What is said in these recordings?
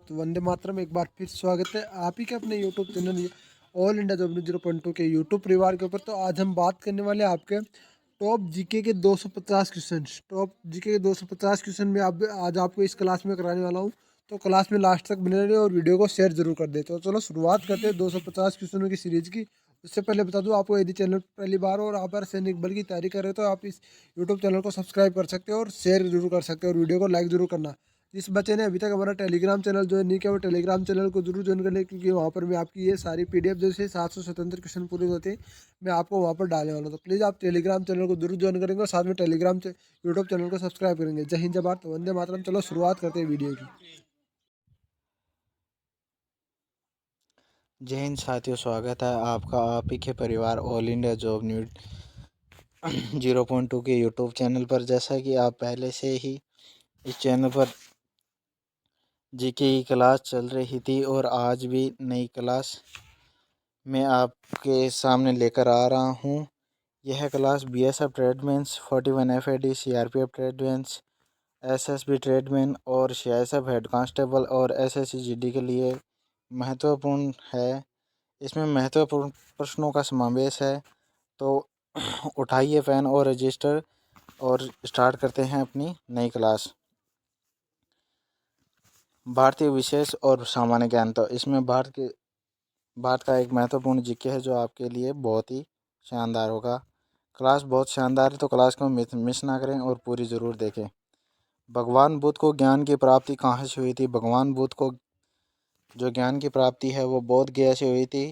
तो वंदे मातरम। एक बार फिर स्वागत है आप ही के अपने YouTube channel all India job news 0.2 के यूट्यूब परिवार के ऊपर। तो आज हम बात करने वाले हैं आपके टॉप जीके के 250 क्वेश्चन। टॉप जीके के 250 क्वेश्चन में आप आज आपको इस क्लास में कराने वाला हूँ। तो क्लास में लास्ट तक बने रहिए और वीडियो को शेयर जरूर कर दे। तो चलो शुरुआत करते हैं 250 क्वेश्चनों की सीरीज की। उससे पहले बता दूं आपको, यदि चैनल पहली बार और आप सैनिक बल की तैयारी कर रहे हो तो आप इस यूट्यूब चैनल को सब्सक्राइब कर सकते हो और शेयर जरूर कर सकते हो और वीडियो को लाइक जरूर करना। जिस बच्चे ने अभी तक हमारा टेलीग्राम चैनल ज्वाइन नहीं किया वो टेलीग्राम चैनल को जरूर ज्वाइन कर ले, क्योंकि वहाँ पर मैं आपकी ये सारी पीडीएफ जैसे 700 स्वतंत्र क्वेश्चन पूरे होते हैं मैं आपको वहाँ पर डालने वाला हूँ। तो प्लीज़ आप टेलीग्राम चैनल को जरूर ज्वाइन करेंगे और साथ में टेलीग्राम यूट्यूब चैनल को सब्सक्राइब करेंगे। जय हिंद, जय भारत, वंदे मातरम। चलो शुरुआत करते हैं वीडियो की। जय हिंद साथियों, स्वागत है आपका आप ही के परिवार ऑल इंडिया जॉब न्यूज़ 0.2 के यूट्यूब चैनल पर। जैसा कि आप पहले से ही इस चैनल पर जीके की क्लास चल रही थी और आज भी नई क्लास मैं आपके सामने लेकर आ रहा हूं। यह class BSF tradesmen, 41 FAD, CRPF tradesmen, SSB tradesman और सीआईएसएफ हेड कांस्टेबल और एसएससी जीडी के लिए महत्वपूर्ण है। इसमें महत्वपूर्ण प्रश्नों का समावेश है। तो उठाइए पेन और रजिस्टर और स्टार्ट करते हैं अपनी नई क्लास। भारतीय विशेष और सामान्य ज्ञान। तो इसमें भारत का एक महत्वपूर्ण जीके है जो आपके लिए बहुत ही शानदार होगा। क्लास बहुत शानदार है, तो क्लास को मिस ना करें और पूरी ज़रूर देखें। भगवान बुद्ध को ज्ञान की प्राप्ति कहाँ से हुई थी? भगवान बुद्ध को जो ज्ञान की प्राप्ति है वो बोध गया से हुई थी।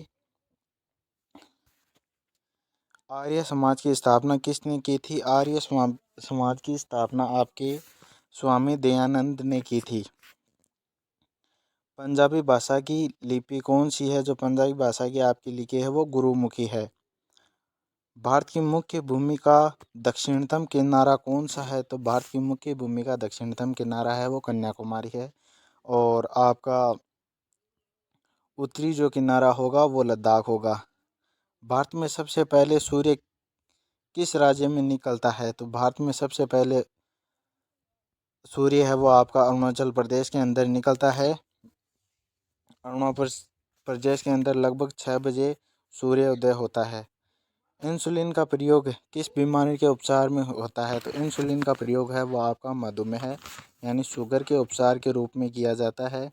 आर्य समाज की स्थापना किसने की थी? समाज की स्थापना आपके स्वामी दयानंद ने की थी। पंजाबी भाषा की लिपि कौन सी है? जो पंजाबी भाषा की आपकी लिपि है वो गुरुमुखी है। भारत की मुख्य भूमि का दक्षिणतम किनारा कौन सा है? तो भारत की मुख्य भूमि का दक्षिणतम किनारा है वो कन्याकुमारी है। और आपका उत्तरी जो किनारा होगा वो लद्दाख होगा। भारत में सबसे पहले सूर्य किस राज्य में निकलता है? तो भारत में सबसे पहले सूर्य है वो आपका अरुणाचल प्रदेश के अंदर निकलता है। अरुणाचल प्रदेश के अंदर लगभग 6 बजे सूर्य उदय होता है। इंसुलिन का प्रयोग किस बीमारी के उपचार में होता है? तो इंसुलिन का प्रयोग है वो आपका मधुमेह यानी शुगर के उपचार के रूप में किया जाता है।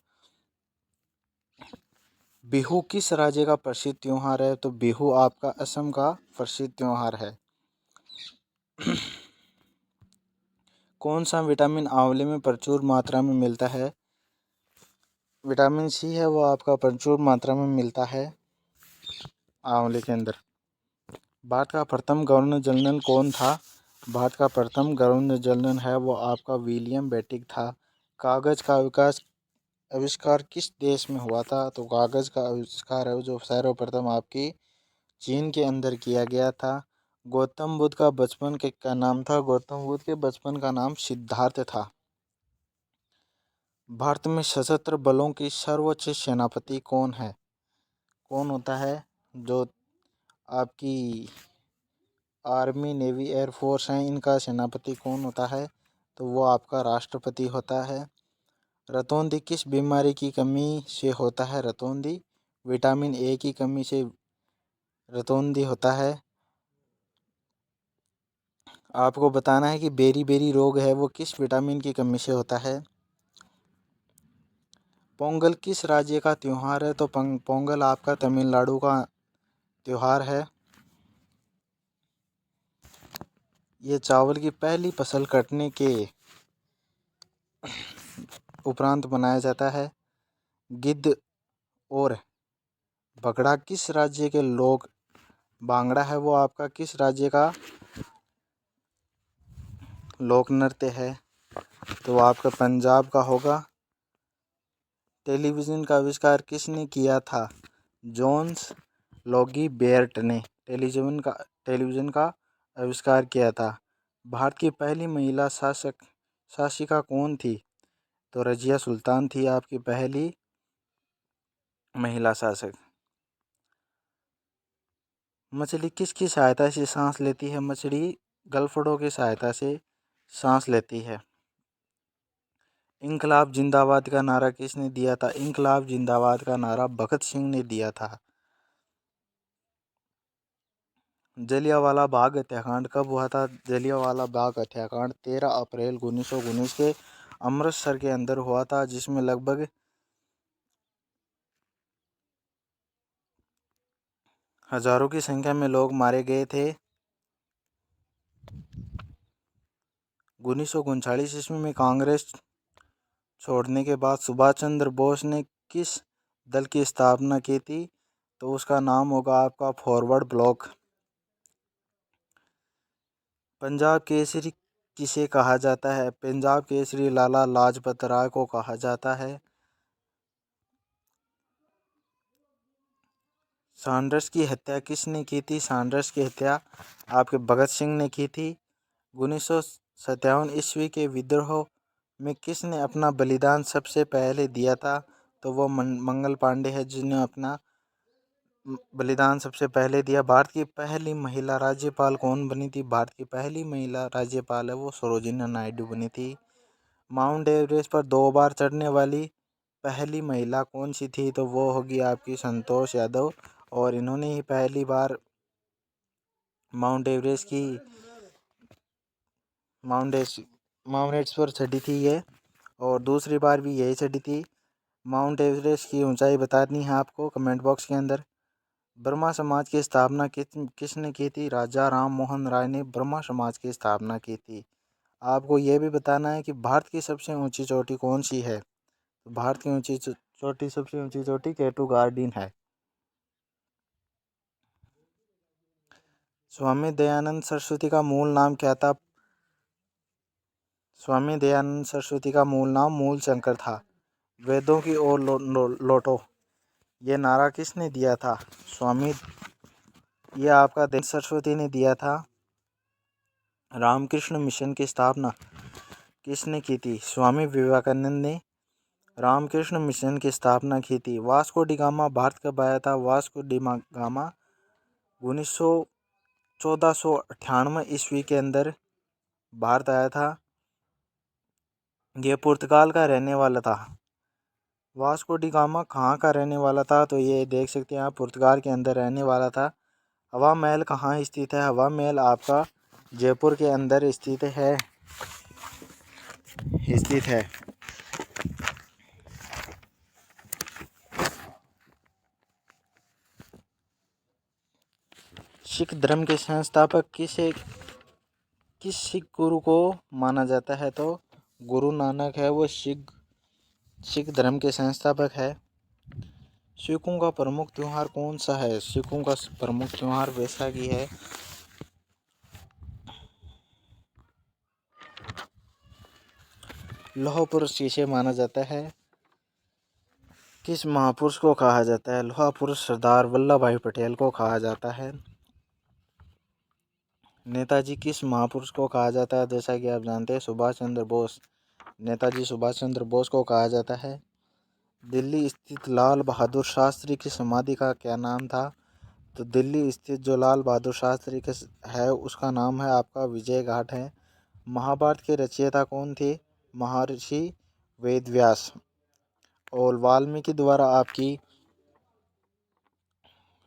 बिहू किस राज्य का प्रसिद्ध त्योहार है? तो बिहू आपका असम का प्रसिद्ध त्योहार है। कौन सा विटामिन आंवले में प्रचुर मात्रा में मिलता है? विटामिन सी है वो आपका प्रचुर मात्रा में मिलता है आंवले के अंदर। भारत का प्रथम गवर्नर जनरल कौन था? भारत का प्रथम गवर्नर जनरल है वो आपका विलियम बेंटिक था। कागज का आविष्कार किस देश में हुआ था? तो कागज का आविष्कार है जो सर्वप्रथम आपकी चीन के अंदर किया गया था। गौतम बुद्ध का बचपन के क्या नाम था? गौतम बुद्ध के बचपन का नाम सिद्धार्थ था। भारत में सशस्त्र बलों की सर्वोच्च सेनापति कौन है? कौन होता है? जो आपकी आर्मी, नेवी, एयरफोर्स हैं इनका सेनापति कौन होता है? तो वो आपका राष्ट्रपति होता है। रतौंधी किस बीमारी की कमी से होता है? रतौंधी विटामिन ए की कमी से रतौंधी होता है। आपको बताना है कि बेरी रोग है वो किस विटामिन की कमी से होता है। पोंगल किस राज्य का त्योहार है? तो पोंगल आपका तमिलनाडु का त्योहार है। ये चावल की पहली फसल कटने के उपरांत बनाया जाता है। गिद्ध और भगड़ा किस राज्य के लोग भांगड़ा है वो आपका किस राज्य का लोक नृत्य है? तो आपका पंजाब का होगा। टेलीविज़न का आविष्कार किसने किया था? जॉन्स लॉगी बेयर्ट ने टेलीविज़न का आविष्कार किया था। भारत की पहली महिला शासिका कौन थी? तो रजिया सुल्तान थी आपकी पहली महिला शासक। मछली किसकी सहायता से सांस लेती है? मछली गलफड़ों की सहायता से सांस लेती है। इंकलाब जिंदाबाद का नारा किसने दिया था? इंकलाब जिंदाबाद का नारा भगत सिंह ने दिया था। जलियांवाला बाग हत्याकांड कब हुआ था? जलियांवाला बाग हत्याकांड 13 अप्रैल 1919 के अमृतसर के अंदर हुआ था, जिसमें लगभग हजारों की संख्या में लोग मारे गए थे। 1939 ईस्वी में कांग्रेस छोड़ने के बाद सुभाष चंद्र बोस ने किस दल की स्थापना की थी? तो उसका नाम होगा आपका फॉरवर्ड ब्लॉक। पंजाब केसरी किसे कहा जाता है? पंजाब केसरी लाला लाजपत राय को कहा जाता है। सैंडर्स की हत्या किसने की थी? सैंडर्स की हत्या आपके भगत सिंह ने की थी। 1957 ईस्वी के विद्रोह में किसने अपना बलिदान सबसे पहले दिया था? तो वो मंगल पांडे है, जिन्होंने अपना बलिदान सबसे पहले दिया। भारत की पहली महिला राज्यपाल कौन बनी थी? भारत की पहली महिला राज्यपाल है वो सरोजिनी नायडू बनी थी। माउंट एवरेस्ट पर 2 बार चढ़ने वाली पहली महिला कौन सी थी? तो वो होगी आपकी संतोष यादव, और इन्होंने ही पहली बार माउंट एवरेस्ट की माउंट एवरेस्ट पर चढ़ी थी ये, और दूसरी बार भी यही चढ़ी थी। माउंट एवरेस्ट की ऊंचाई बतानी है आपको कमेंट बॉक्स के अंदर। ब्रह्मा समाज की स्थापना किसने की थी? राजा राम मोहन राय ने ब्रह्मा समाज की स्थापना की थी। आपको ये भी बताना है कि भारत की सबसे ऊंची चोटी कौन सी है? तो भारत की ऊंची चोटी सबसे ऊंची चोटी केटू गार्डन है। स्वामी दयानंद सरस्वती का मूल नाम क्या था? स्वामी दयानंद सरस्वती का मूल नाम मूलशंकर था। वेदों की ओर लौटो, ये नारा किसने दिया था? ये आपका दयानंद सरस्वती ने दिया था। रामकृष्ण मिशन की स्थापना किसने की थी? स्वामी विवेकानंद ने रामकृष्ण मिशन की स्थापना की थी। वास्को डी गामा भारत कब आया था? वास्को डी गामा 1498 ईस्वी के अंदर भारत आया था। ये पुर्तगाल का रहने वाला था। वास्को डी गामा कहाँ का रहने वाला था? तो ये देख सकते हैं आप, पुर्तगाल के अंदर रहने वाला था। हवा महल कहाँ स्थित है? हवा महल आपका जयपुर के अंदर स्थित है। सिख धर्म के संस्थापक किस सिख गुरु को माना जाता है? तो गुरु नानक है वो सिख धर्म के संस्थापक है। सिखों का प्रमुख त्योहार कौन सा है? सिखों का प्रमुख त्योहार वैसाखी है। लौह पुरुष किसे माना जाता है? किस महापुरुष को कहा जाता है? लौह पुरुष सरदार वल्लभ भाई पटेल को कहा जाता है। नेताजी किस महापुरुष को कहा जाता है? जैसा कि आप जानते हैं सुभाष चंद्र बोस। नेताजी सुभाष चंद्र बोस को कहा जाता है। दिल्ली स्थित लाल बहादुर शास्त्री की समाधि का क्या नाम था? तो दिल्ली स्थित जो लाल बहादुर शास्त्री के है उसका नाम है आपका विजय घाट है। महाभारत के रचयिता कौन थे? महर्षि वेदव्यास। और वाल्मीकि द्वारा आपकी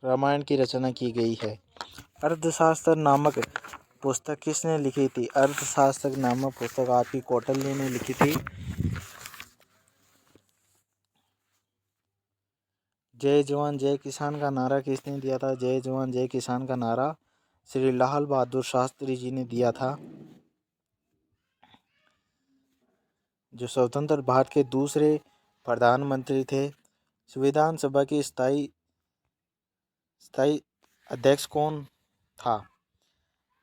रामायण की रचना की गई है। अर्थशास्त्र नामक पुस्तक किसने लिखी थी? अर्थशास्त्र नामक पुस्तक आपकी कौटिल्य ने लिखी थी। जय जवान जय किसान का नारा किसने दिया था? जय जवान जय किसान का नारा श्री लाल बहादुर शास्त्री जी ने दिया था, जो स्वतंत्र भारत के दूसरे प्रधानमंत्री थे। संविधान सभा की स्थायी अध्यक्ष कौन था?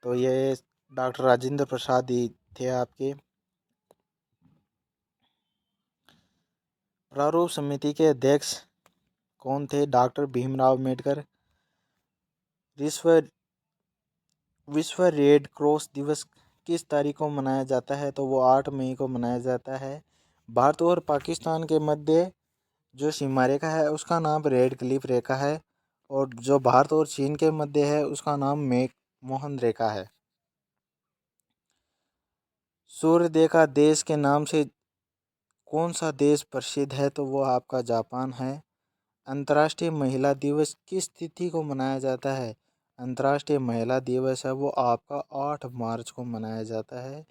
तो ये डॉक्टर राजेंद्र प्रसाद ही थे आपके। प्रारूप समिति के अध्यक्ष कौन थे? डॉक्टर भीमराव अम्बेडकर। विश्व रेड क्रॉस दिवस किस तारीख को मनाया जाता है? तो वो 8 मई को मनाया जाता है। भारत और पाकिस्तान के मध्य जो सीमा रेखा है उसका नाम रेड क्लिफ रेखा है, और जो भारत और चीन के मध्य है उसका नाम मैक-मोहन रेखा है। सूर्योदय का देश के नाम से कौन सा देश प्रसिद्ध है? तो वो आपका जापान है। अंतर्राष्ट्रीय महिला दिवस किस तिथि को मनाया जाता है? अंतर्राष्ट्रीय महिला दिवस है वो आपका 8 मार्च को मनाया जाता है।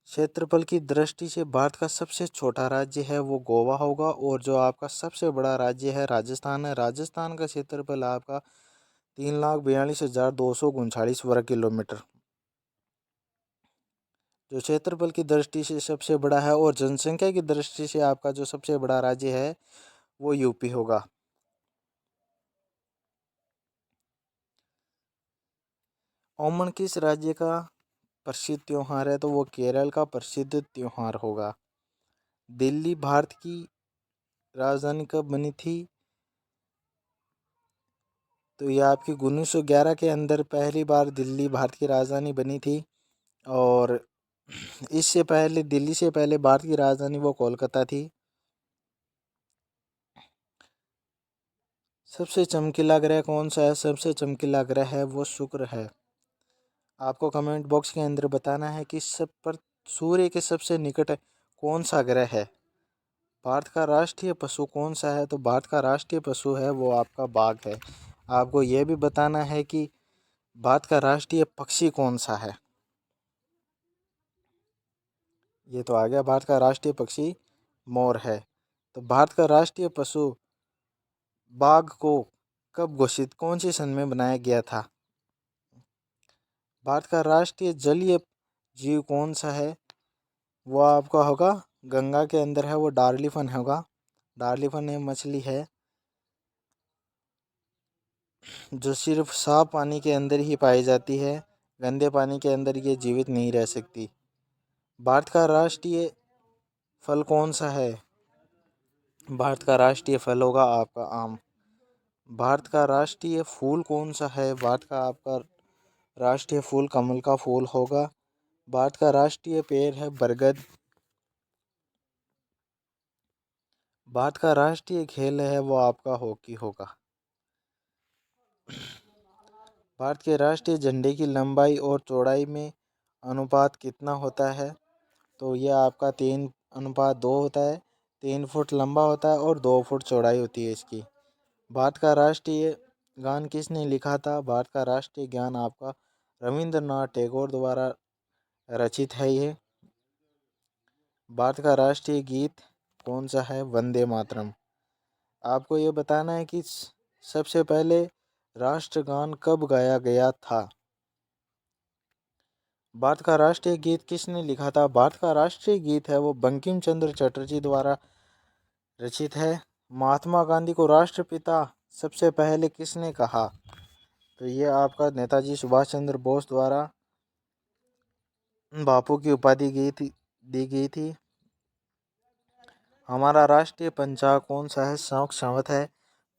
क्षेत्रफल की दृष्टि से भारत का सबसे छोटा राज्य है वो गोवा होगा, और जो आपका सबसे बड़ा राज्य है राजस्थान है। राजस्थान का क्षेत्रफल आपका 3,42,239 वर्ग किलोमीटर, जो क्षेत्रफल की दृष्टि से सबसे बड़ा है। और जनसंख्या की दृष्टि से आपका जो सबसे बड़ा राज्य है वो यूपी होगा। ओमन किस राज्य का प्रसिद्ध त्योहार है? तो वो केरल का प्रसिद्ध त्योहार होगा। दिल्ली भारत की राजधानी कब बनी थी? तो ये आपकी 1911 के अंदर पहली बार दिल्ली भारत की राजधानी बनी थी। और इससे पहले, दिल्ली से पहले भारत की राजधानी वो कोलकाता थी। सबसे चमकीला ग्रह कौन सा है? सबसे चमकीला ग्रह है वो शुक्र है। आपको कमेंट बॉक्स के अंदर बताना है कि सब पर सूर्य के सबसे निकट कौन सा ग्रह है। भारत का राष्ट्रीय पशु कौन सा है? तो भारत का राष्ट्रीय पशु है वो आपका बाघ है। आपको यह भी बताना है कि भारत का राष्ट्रीय पक्षी कौन सा है। ये तो आ गया, भारत का राष्ट्रीय पक्षी मोर है। तो भारत का राष्ट्रीय पशु बाघ को कब घोषित, कौन से सन में बनाया गया था? भारत का राष्ट्रीय जलीय जीव कौन सा है? वो आपका होगा, गंगा के अंदर है वो डार्लिफन होगा। डार्लिफन एक मछली है जो सिर्फ साफ पानी के अंदर ही पाई जाती है। गंदे पानी के अंदर ये जीवित नहीं रह सकती। भारत का राष्ट्रीय फल कौन सा है? भारत का राष्ट्रीय फल होगा आपका आम। भारत का राष्ट्रीय फूल कौन सा है? भारत का आपका राष्ट्रीय फूल कमल का फूल होगा। भारत का राष्ट्रीय पेड़ है बरगद। भारत का राष्ट्रीय खेल है वो आपका हॉकी होगा। भारत के राष्ट्रीय झंडे की लंबाई और चौड़ाई में अनुपात कितना होता है? तो यह आपका 3:2 होता है। 3 फुट लंबा होता है और 2 फुट चौड़ाई होती है इसकी। भारत का राष्ट्रीय गान किसने लिखा था? भारत का राष्ट्रीय गान आपका रविंद्रनाथ टैगोर द्वारा रचित है ये। भारत का राष्ट्रीय गीत कौन सा है? वंदे मातरम। आपको ये बताना है कि सबसे पहले राष्ट्रगान कब गाया गया था? भारत का राष्ट्रीय गीत किसने लिखा था? भारत का राष्ट्रीय गीत है वो बंकिम चंद्र चटर्जी द्वारा रचित है। महात्मा गांधी को राष्ट्रपिता सबसे पहले किसने कहा? तो ये आपका नेताजी सुभाष चंद्र बोस द्वारा बापू की उपाधि दी गई थी। हमारा राष्ट्रीय पंचांग कौन सा है? संवत है।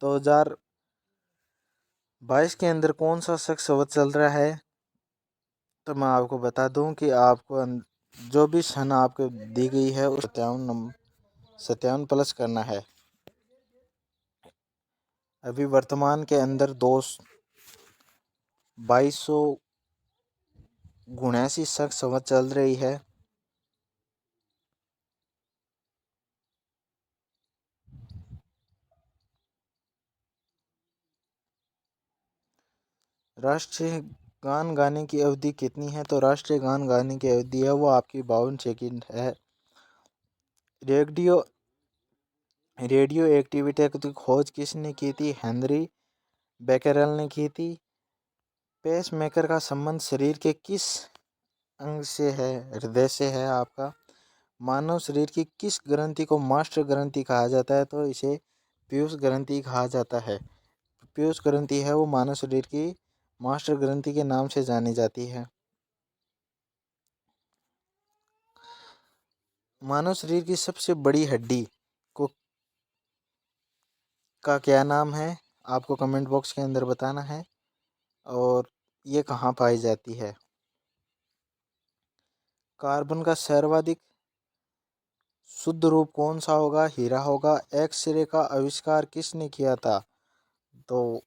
2022 के अंदर कौन सा संवत चल रहा है? तो मैं आपको बता दूं कि आपको जो भी सन आपको दी गई है उस 57 प्लस करना है। अभी वर्तमान के अंदर 2279 संवत चल रही है। राष्ट्रीय गान गाने की अवधि कितनी है? तो राष्ट्रीय गान गाने की अवधि है वो आपकी 52 सेकंड है। रेडियो एक्टिविटी की खोज किसने की थी? हेनरी बेकेरेल ने की थी। पेस मेकर का संबंध शरीर के किस अंग से है? हृदय से है आपका। मानव शरीर की किस ग्रंथि को मास्टर ग्रंथि कहा जाता है? तो इसे पीयूष ग्रंथि कहा जाता है। पीयूष ग्रंथि है वो मानव शरीर की मास्टर ग्रंथि के नाम से जानी जाती है। मानव शरीर की सबसे बड़ी हड्डी को का क्या नाम है? आपको कमेंट बॉक्स के अंदर बताना है। और ये कहाँ पाई जाती है? कार्बन का सर्वाधिक शुद्ध रूप कौन सा होगा? हीरा होगा। एक्सरे का आविष्कार किसने किया था? तो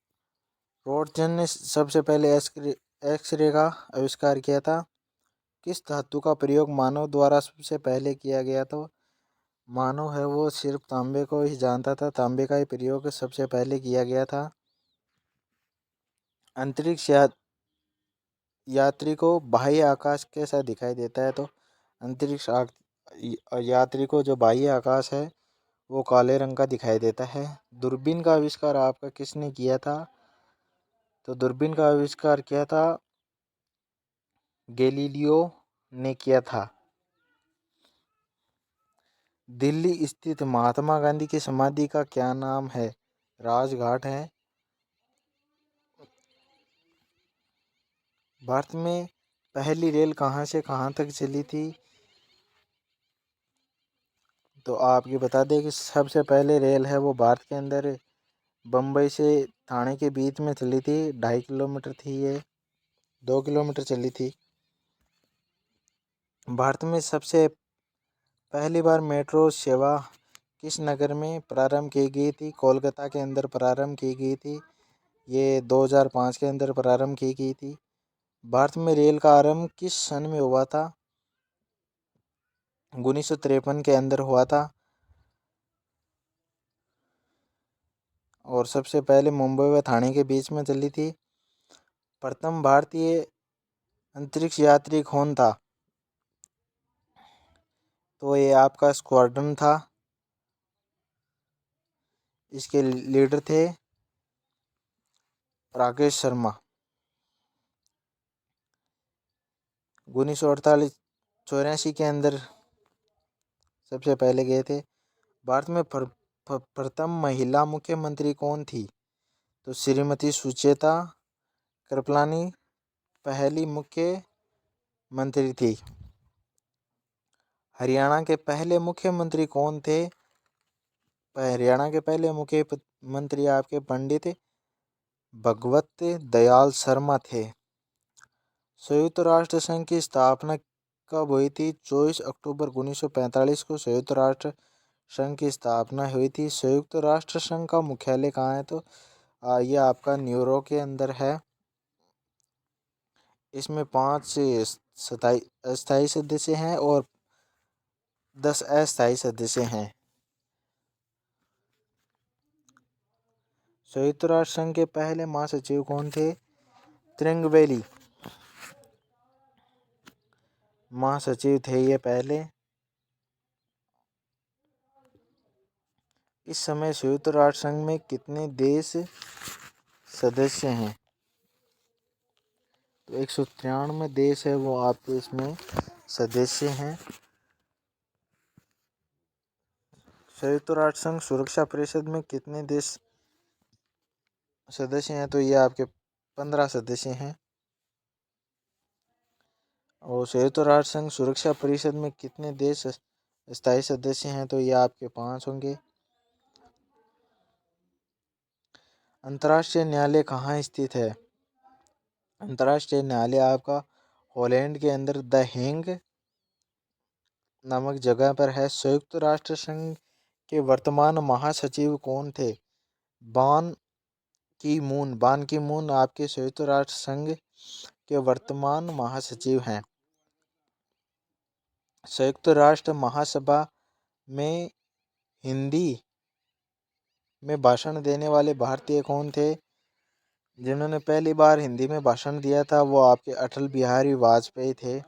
रोटजन ने सबसे पहले एक्सरे का आविष्कार किया था। किस धातु का प्रयोग मानव द्वारा सबसे पहले किया गया था? मानव है वो सिर्फ तांबे को ही जानता था। तांबे का ही प्रयोग सबसे पहले किया गया था। अंतरिक्ष यात्री को बाह्य आकाश कैसा दिखाई देता है? तो यात्री को जो बाह्य आकाश है वो काले रंग का दिखाई देता है। दूरबीन का आविष्कार आपका किसने किया था? तो दूरबीन का आविष्कार किया था गैलीलियो ने किया था। दिल्ली स्थित महात्मा गांधी की समाधि का क्या नाम है? राजघाट है। भारत में पहली रेल कहाँ से कहाँ तक चली थी? तो आपके बता दें कि सबसे पहले रेल है वो भारत के अंदर बम्बई से ठाणे के बीच में चली थी। 2.5 किलोमीटर थी ये, 2 किलोमीटर चली थी। भारत में सबसे पहली बार मेट्रो सेवा किस नगर में प्रारंभ की गई थी? कोलकाता के अंदर प्रारंभ की गई थी। ये 2005 के अंदर प्रारंभ की गई थी। भारत में रेल का आरंभ किस सन में हुआ था? 1953 के अंदर हुआ था। और सबसे पहले मुंबई व ठाणे के बीच में चली थी। प्रथम भारतीय अंतरिक्ष यात्री कौन था? तो ये आपका स्क्वाड्रन था। इसके लीडर थे राकेश शर्मा। 1984 के अंदर सबसे पहले गए थे। भारत में प्रथम महिला मुख्यमंत्री कौन थी? तो श्रीमती सुचेता कृपलानी पहली मुख्यमंत्री थी। हरियाणा के पहले मुख्यमंत्री कौन थे? हरियाणा के पहले मुख्यमंत्री आपके पंडित भगवत दयाल शर्मा थे। संयुक्त राष्ट्र संघ की स्थापना कब हुई थी? 24 अक्टूबर 1945 को संयुक्त राष्ट्र संघ की स्थापना हुई थी। संयुक्त राष्ट्र संघ का मुख्यालय कहाँ है? तो ये आपका न्यूयॉर्क के अंदर है। इसमें 5 स्थायी सदस्य हैं और 10 अस्थायी सदस्य हैं। संयुक्त राष्ट्र संघ के पहले महासचिव कौन थे? त्रिंगबेली महासचिव थे ये पहले। इस समय संयुक्त राष्ट्र संघ में कितने देश सदस्य हैं? तो 193 देश है वो आपके इसमें सदस्य हैं। संयुक्त राष्ट्र संघ सुरक्षा परिषद में कितने देश सदस्य हैं? तो ये आपके 15 सदस्य हैं। और संयुक्त राष्ट्र संघ सुरक्षा परिषद में कितने देश स्थायी सदस्य हैं? तो ये आपके 5 होंगे। अंतर्राष्ट्रीय न्यायालय कहाँ स्थित है? अंतर्राष्ट्रीय न्यायालय आपका हॉलैंड के अंदर द हेग नामक जगह पर है। संयुक्त राष्ट्र संघ के वर्तमान महासचिव कौन थे? बान की मून आपके संयुक्त राष्ट्र संघ के वर्तमान महासचिव हैं। संयुक्त राष्ट्र महासभा में हिंदी में भाषण देने वाले भारतीय कौन थे? जिन्होंने पहली बार हिंदी में भाषण दिया था वो आपके अटल बिहारी वाजपेयी थे।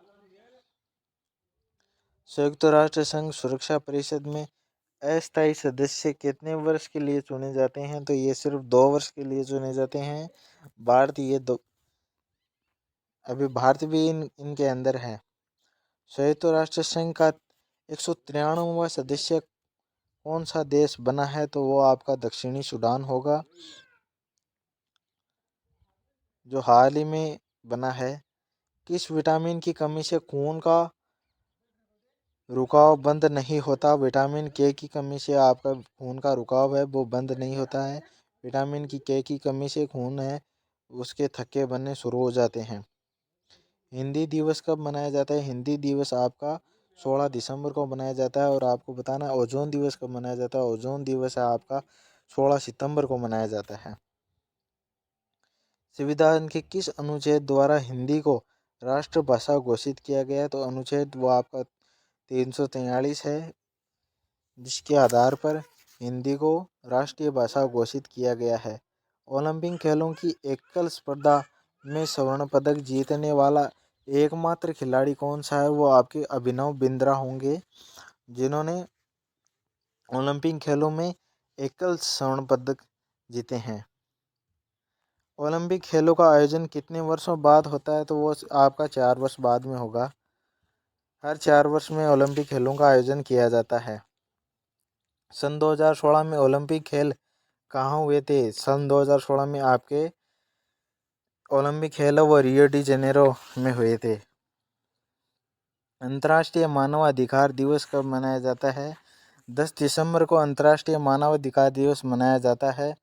संयुक्त राष्ट्र संघ सुरक्षा परिषद में अस्थायी सदस्य कितने वर्ष के लिए चुने जाते हैं? तो ये सिर्फ 2 वर्ष के लिए चुने जाते हैं। भारत भी इनके अंदर है। संयुक्त राष्ट्र संघ का 193वां सदस्य कौन सा देश बना है? तो वो आपका दक्षिणी सूडान होगा, जो हाल ही में बना है। किस विटामिन की कमी से खून का रुकाव बंद नहीं होता? विटामिन के की कमी से आपका खून का रुकाव है वो बंद नहीं होता है। विटामिन के की कमी से खून है उसके थक्के बनने शुरू हो जाते हैं। हिंदी दिवस कब मनाया जाता है? हिंदी दिवस आपका 16 दिसंबर को मनाया जाता है। और आपको बताना है ओजोन दिवस कब मनाया जाता है? ओजोन दिवस है आपका 16 सितंबर को मनाया जाता है। संविधान के किस अनुच्छेद द्वारा हिंदी को राष्ट्रभाषा घोषित किया गया है? तो अनुच्छेद वो आपका 343 है, जिसके आधार पर हिंदी को राष्ट्रीय भाषा घोषित किया गया है। ओलंपिक खेलों की एकल स्पर्धा में स्वर्ण पदक जीतने वाला एकमात्र खिलाड़ी कौन सा है? वो आपके अभिनव बिंद्रा होंगे, जिन्होंने ओलंपिक खेलों में एकल स्वर्ण पदक जीते हैं। ओलंपिक खेलों का आयोजन कितने वर्षों बाद होता है? तो वो आपका 4 वर्ष बाद में होगा। हर 4 वर्ष में ओलंपिक खेलों का आयोजन किया जाता है। सन 2016 में ओलंपिक खेल कहाँ हुए थे? सन 2016 में आपके ओलंपिक खेल वो रियो डी जेनेरो में हुए थे। अंतर्राष्ट्रीय मानवाधिकार दिवस कब मनाया जाता है? 10 दिसंबर को अंतर्राष्ट्रीय मानवाधिकार दिवस मनाया जाता है।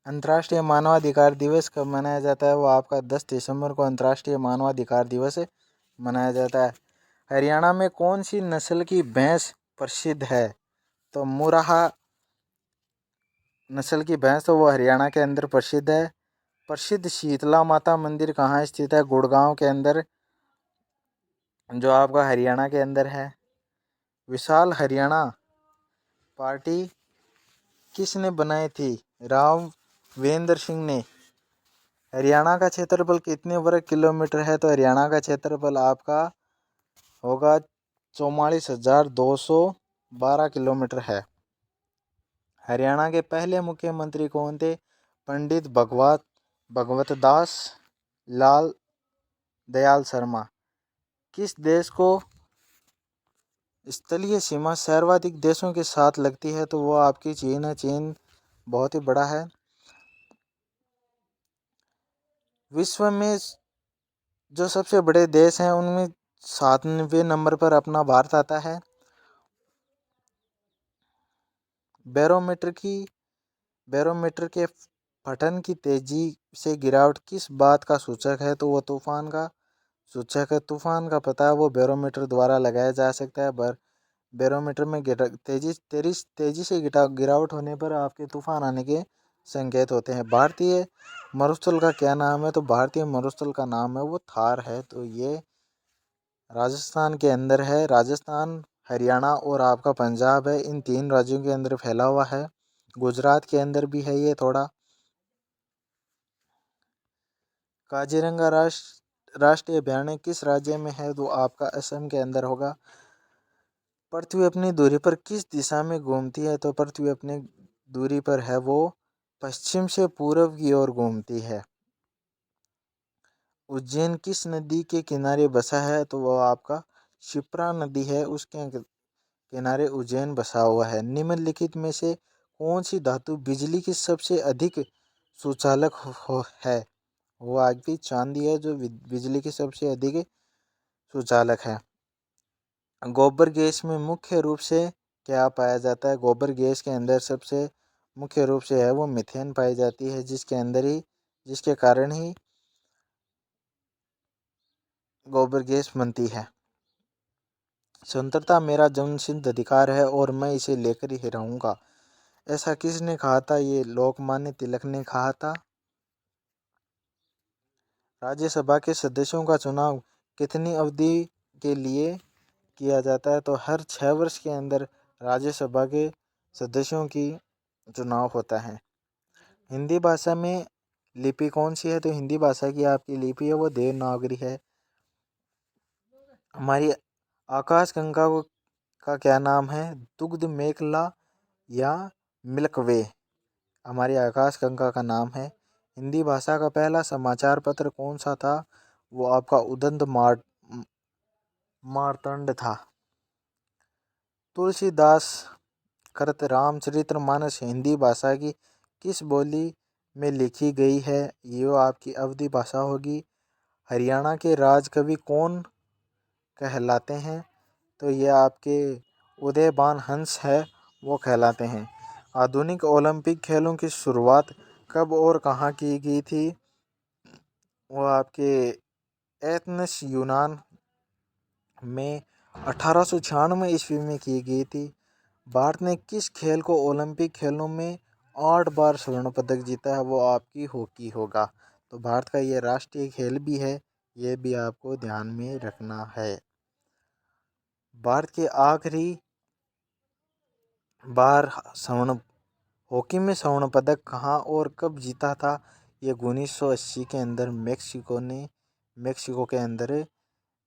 अंतर्राष्ट्रीय मानवाधिकार दिवस कब मनाया जाता है? वो आपका 10 दिसंबर को अंतर्राष्ट्रीय मानवाधिकार दिवस मनाया जाता है। हरियाणा में कौन सी नस्ल की भैंस प्रसिद्ध है? तो मुराहा नस्ल की भैंस तो वो हरियाणा के अंदर प्रसिद्ध है। प्रसिद्ध शीतला माता मंदिर कहाँ स्थित है? गुड़गांव के अंदर, जो आपका हरियाणा के अंदर है। विशाल हरियाणा पार्टी किसने बनाई थी? राघवेंद्र सिंह ने। हरियाणा का क्षेत्रफल कितने वर्ग किलोमीटर है? तो हरियाणा का क्षेत्रफल आपका होगा 44,212 किलोमीटर है। हरियाणा के पहले मुख्यमंत्री कौन थे? पंडित भगवत दास लाल दयाल शर्मा। किस देश को स्थलीय सीमा सर्वाधिक देशों के साथ लगती है? तो वो आपकी चीन है। चीन बहुत ही बड़ा है। विश्व में जो सबसे बड़े देश हैं उनमें 7वें नंबर पर अपना भारत आता है। बैरोमीटर के फटन की तेजी से गिरावट किस बात का सूचक है? तो वो तूफान का सूचक है। तूफान का पता वो बैरोमीटर द्वारा लगाया जा सकता है। बैरोमीटर में तेजी से गिरावट होने पर आपके तूफान आने के संकेत होते हैं। भारतीय मरुस्थल का क्या नाम है? तो भारतीय मरुस्थल का नाम है वो थार है। तो ये राजस्थान के अंदर है। राजस्थान, हरियाणा और आपका पंजाब है, इन 3 राज्यों के अंदर फैला हुआ है। गुजरात के अंदर भी है ये थोड़ा। काजीरंगा राष्ट्रीय अभयारण्य किस राज्य में है? तो आपका असम के अंदर होगा। पृथ्वी अपनी दूरी पर किस दिशा में घूमती है? तो पृथ्वी अपनी दूरी पर है वो पश्चिम से पूर्व की ओर घूमती है। उज्जैन किस नदी के किनारे बसा है? तो वो आपका शिप्रा नदी है, उसके किनारे उज्जैन बसा हुआ है। निम्नलिखित में से कौन सी धातु बिजली की सबसे अधिक सुचालक है? वो आपकी चांदी है, जो बिजली की सबसे अधिक सुचालक है। गोबर गैस में मुख्य रूप से क्या पाया जाता है? गोबर गैस के अंदर सबसे मुख्य रूप से है वो मीथेन पाई जाती है, जिसके कारण ही गोबर गैस बनती है। स्वतंत्रता मेरा जन्मसिद्ध अधिकार है और मैं इसे लेकर ही रहूंगा, ऐसा किसने कहा था? ये लोकमान्य तिलक ने कहा था। राज्यसभा के सदस्यों का चुनाव कितनी अवधि के लिए किया जाता है? तो हर 6 वर्ष के अंदर राज्यसभा के सदस्यों की चुनाव होता है। हिंदी भाषा में लिपि कौन सी है? तो हिंदी भाषा की आपकी लिपि है वो देवनागरी है। हमारी आकाशगंगा का क्या नाम है? दुग्ध मेखला या मिल्कवे हमारी आकाशगंगा का नाम है। हिंदी भाषा का पहला समाचार पत्र कौन सा था? वो आपका उदंत मार्तंड था। तुलसीदास कृत रामचरितमानस हिंदी भाषा की किस बोली में लिखी गई है? ये आपकी अवधी भाषा होगी। हरियाणा के राजकवि कौन कहलाते हैं? तो ये आपके उदयभान हंस है, वो कहलाते हैं। आधुनिक ओलंपिक खेलों की शुरुआत कब और कहाँ की गई थी? वो आपके एथेंस यूनान में 1896 ईस्वी में की गई थी। भारत ने किस खेल को ओलंपिक खेलों में 8 बार स्वर्ण पदक जीता है? वो आपकी हॉकी होगा। तो भारत का ये राष्ट्रीय खेल भी है, ये भी आपको ध्यान में रखना है। भारत के आखिरी बार स्वर्ण हॉकी में स्वर्ण पदक कहाँ और कब जीता था? ये 1980 के अंदर मेक्सिको के अंदर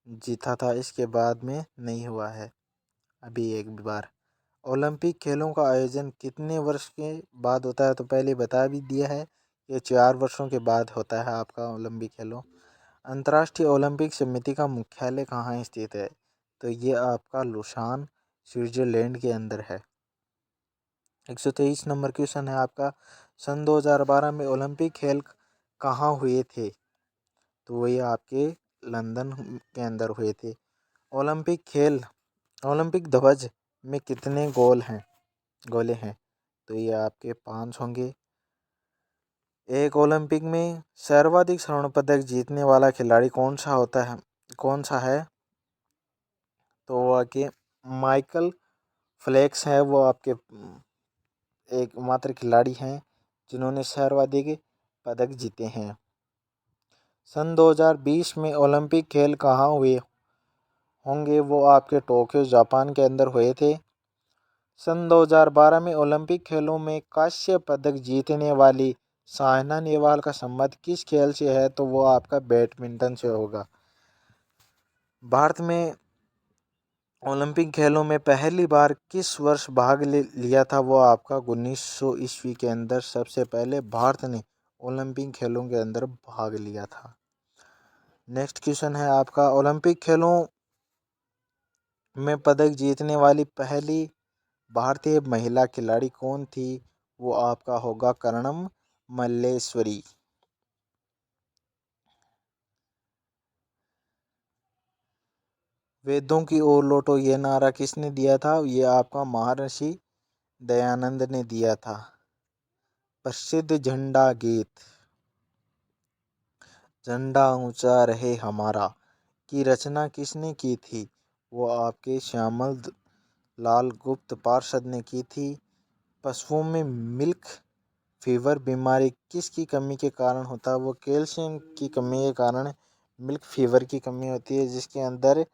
जीता था। इसके बाद में नहीं हुआ है अभी एक भी बार। ओलंपिक खेलों का आयोजन कितने वर्ष के बाद होता है? तो पहले बता भी दिया है, ये 4 वर्षों के बाद होता है आपका ओलंपिक खेलों। अंतर्राष्ट्रीय ओलंपिक समिति का मुख्यालय कहाँ स्थित है? तो ये आपका लुसान स्विट्जरलैंड के अंदर है। 123 नंबर क्वेश्चन है आपका, सन 2012 में ओलंपिक खेल कहाँ हुए थे? तो वही आपके लंदन के अंदर हुए थे। ओलंपिक ध्वज में कितने गोले हैं? तो ये आपके 5 होंगे। एक ओलंपिक में सर्वाधिक स्वर्ण पदक जीतने वाला खिलाड़ी कौन सा है? तो वो आपके माइकल फेल्प्स है। वो आपके एकमात्र खिलाड़ी हैं जिन्होंने सर्वाधिक पदक जीते हैं। सन 2020 में ओलंपिक खेल कहाँ हुए होंगे? वो आपके टोक्यो जापान के अंदर हुए थे। सन 2012 में ओलंपिक खेलों में कांस्य पदक जीतने वाली साइना नेहवाल का संबंध किस खेल से है? तो वो आपका बैडमिंटन से होगा। भारत में ओलंपिक खेलों में पहली बार किस वर्ष भाग लिया था? वो आपका 1900 ईस्वी के अंदर सबसे पहले भारत ने ओलंपिक खेलों के अंदर भाग लिया था। नेक्स्ट क्वेश्चन है आपका, ओलंपिक खेलों में पदक जीतने वाली पहली भारतीय महिला खिलाड़ी कौन थी? वो आपका होगा कर्णम मल्लेश्वरी। वेदों की ओर लौटो ये नारा किसने दिया था? ये आपका महर्षि दयानंद ने दिया था। प्रसिद्ध झंडा गीत झंडा ऊंचा रहे हमारा की रचना किसने की थी? वो आपके श्यामल लाल गुप्त पार्षद ने की थी। पशुओं में मिल्क फीवर बीमारी किसकी कमी के कारण होता है? वो कैल्शियम की कमी के कारण मिल्क फीवर की कमी होती है, जिसके अंदर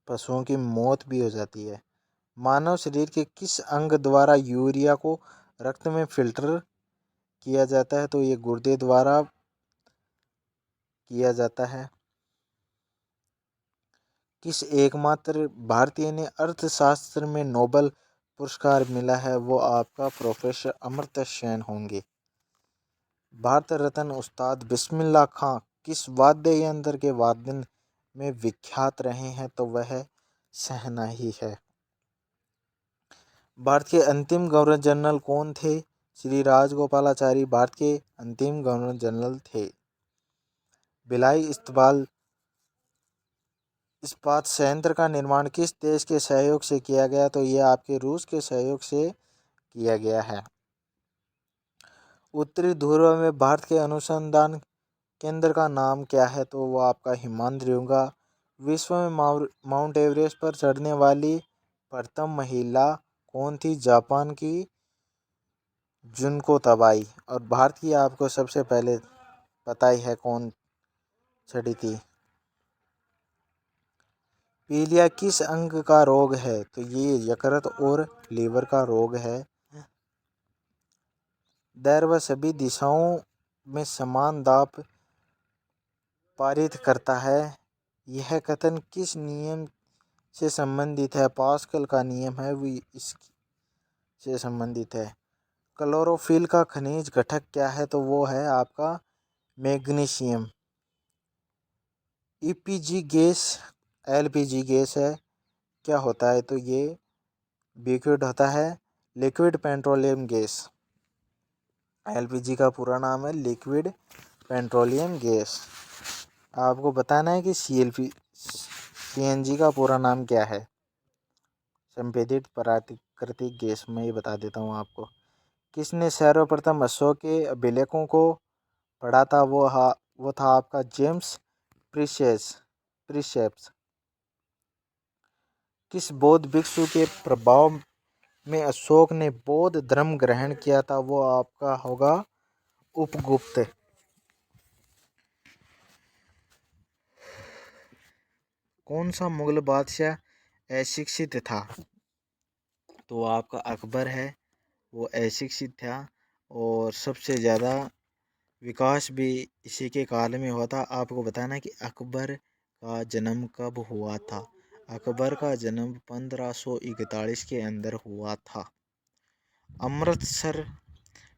पशुओं की मौत भी हो जाती है। मानव शरीर के किस अंग द्वारा यूरिया को रक्त में फिल्टर किया जाता है? तो ये गुर्दे द्वारा किया जाता है। किस एकमात्र भारतीय ने अर्थशास्त्र में नोबेल पुरस्कार मिला है? वो आपका प्रोफेसर अमर्त्य सेन होंगे। भारत रत्न उस्ताद बिस्मिल्लाह खां किस वाद्य यंत्र के वादन में विख्यात रहे हैं? तो वह शहनाई है। भारत के अंतिम गवर्नर जनरल कौन थे? श्री राजगोपालाचारी भारत के अंतिम गवर्नर जनरल थे। भिलाई इस्पात संयंत्र का निर्माण किस देश के सहयोग से किया गया? तो ये आपके रूस के सहयोग से किया गया है। उत्तरी ध्रुव में भारत के अनुसंधान केंद्र का नाम क्या है? तो वो आपका हिमाद्री होगा। विश्व में माउंट एवरेस्ट पर चढ़ने वाली प्रथम महिला कौन थी? जापान की जुनको तबाई। और भारत की आपको सबसे पहले पता ही है कौन चढ़ी थी। पीलिया किस अंग का रोग है? तो ये यकृत और लीवर का रोग है। दैर्घ्य सभी दिशाओं में समान दाब पारित करता है। यह कथन किस नियम से संबंधित है? पास्कल का नियम है, वो इससे संबंधित है। क्लोरोफिल का खनिज घटक क्या है? तो वो है आपका magnesium. E-PG gas LPG gas है, क्या होता है? तो ये लिक्विड होता है, लिक्विड पेट्रोलियम गैस। एलपीजी का पूरा नाम है लिक्विड पेट्रोलियम गैस। आपको बताना है कि सीएनजी का पूरा नाम क्या है। संपीड़ित प्राकृतिक गैस, मैं ये बता देता हूँ आपको। किसने सर्वप्रथम अशोक के अभिलेखों को पढ़ा था? वो था आपका जेम्स प्रीसेप्स। किस बौद्ध भिक्षु के प्रभाव में अशोक ने बौद्ध धर्म ग्रहण किया था? वो आपका होगा उपगुप्त। कौन सा मुगल बादशाह अशिक्षित था? तो आपका अकबर है, वो अशिक्षित था और सबसे ज़्यादा विकास भी इसी के काल में हुआ था। आपको बताना कि अकबर का जन्म कब हुआ था। अकबर का जन्म 1541 के अंदर हुआ था। अमृतसर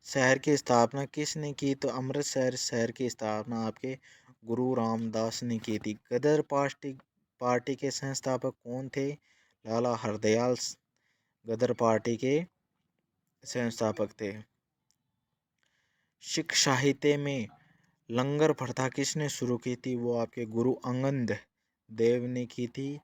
शहर की स्थापना किसने की? तो अमृतसर शहर की स्थापना आपके गुरु रामदास ने की थी। गदर पार्टी के संस्थापक कौन थे? लाला हरदयाल गदर पार्टी के संस्थापक थे। सिख साहित्य में लंगर प्रथा किसने शुरू की थी? वो आपके गुरु अंगद देव ने की थी।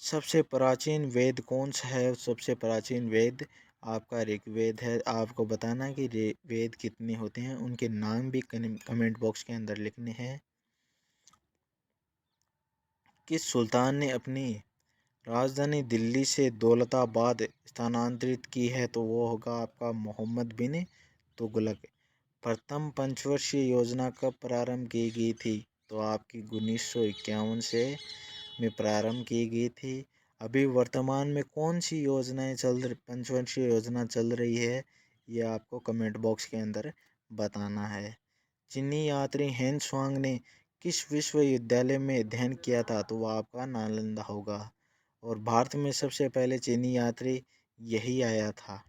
सबसे प्राचीन वेद कौन सा है? सबसे प्राचीन वेद आपका ऋग्वेद है। आपको बताना कि वेद कितने होते हैं, उनके नाम भी कमेंट बॉक्स के अंदर लिखने हैं। किस सुल्तान ने अपनी राजधानी दिल्ली से दौलताबाद स्थानांतरित की है? तो वो होगा आपका मोहम्मद बिन तुगलक। प्रथम पंचवर्षीय योजना कब प्रारंभ की गई थी? तो आपकी 1951 से में प्रारंभ की गई थी। अभी वर्तमान में कौन सी योजनाएं पंचवर्षीय योजना चल रही है, ये आपको कमेंट बॉक्स के अंदर बताना है। चीनी यात्री हेन स्वांग ने किस विश्वविद्यालय में अध्ययन किया था? तो वह आपका नालंदा होगा। और भारत में सबसे पहले चीनी यात्री यही आया था।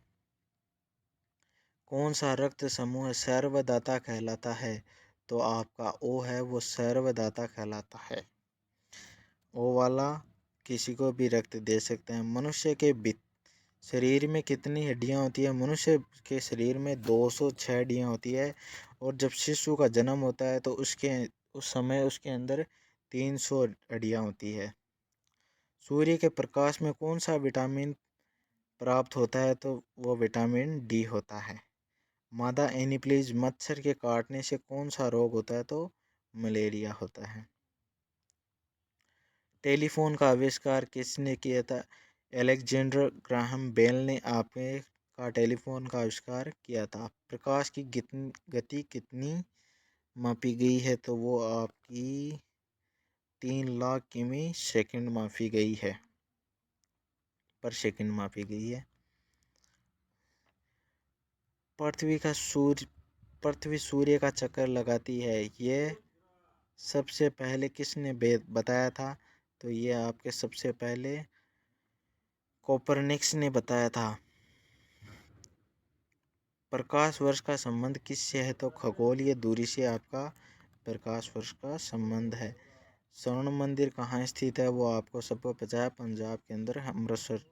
कौन सा रक्त समूह सर्वदाता कहलाता है? तो आपका ओ है, वो सर्वदाता कहलाता है। ओ वाला किसी को भी रक्त दे सकते हैं। मनुष्य के शरीर में कितनी हड्डियां होती है? मनुष्य के शरीर में 206 हड्डियां होती है। और जब शिशु का जन्म होता है तो उस समय उसके अंदर 300 हड्डियां होती है। सूर्य के प्रकाश में कौन सा विटामिन प्राप्त होता है? तो वो विटामिन डी होता है। मादा एनीप्लीज मच्छर के काटने से कौन सा रोग होता है? तो मलेरिया होता है। टेलीफोन का आविष्कार किसने किया था? अलेक्जेंडर ग्राहम बेल ने आपके का टेलीफोन का आविष्कार किया था। प्रकाश की गति कितनी मापी गई है? तो वो आपकी 3 लाख किमी सेकंड मापी गई है, पर सेकंड मापी गई है। पृथ्वी सूर्य का चक्कर लगाती है, ये सबसे पहले किसने बताया था? तो ये आपके सबसे पहले कोपरनिकस ने बताया था। प्रकाश वर्ष का संबंध किससे है? तो खगोलीय दूरी से आपका प्रकाश वर्ष का संबंध है। स्वर्ण मंदिर कहाँ स्थित है? वो आपको सबको पता है, पंजाब के अंदर अमृतसर